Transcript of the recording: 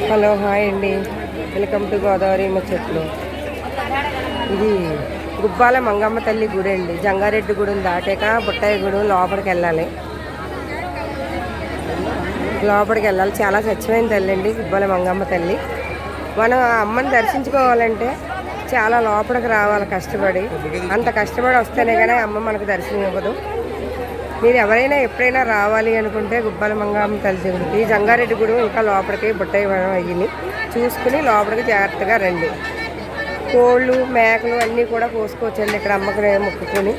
Hello hi అండి, welcome to Godavari ముచ్చట్లు. ఇది గుబ్బాల మంగమ్మ తల్లి గుడి అండి. జంగారెడ్డి గుడిని దాటాక బుట్టయ్య గుడి లోపలికి వెళ్ళాలి. చాలా స్వచ్ఛమైన తల్లి అండి గుబ్బాల మంగమ్మ తల్లి. మనం ఆ అమ్మని దర్శించుకోవాలంటే చాలా లోపలికి రావాలి కష్టపడి. అంత కష్టపడి వస్తేనే కానీ అమ్మ మనకు దర్శనం ఇవ్వదు. మీరు ఎవరైనా ఎప్పుడైనా రావాలి అనుకుంటే గుబ్బాల మంగమ్మ తల్లి గుడికి, జంగారెడ్డి గుడి ఇంకా లోపలికి బుట్టయ్య అయ్యి చూసుకుని లోపలికి జాగ్రత్తగా రండి. కోళ్ళు మేకలు అన్నీ కూడా కోసుకోవచ్చండి ఇక్కడ అమ్మకి మొక్కుకొని.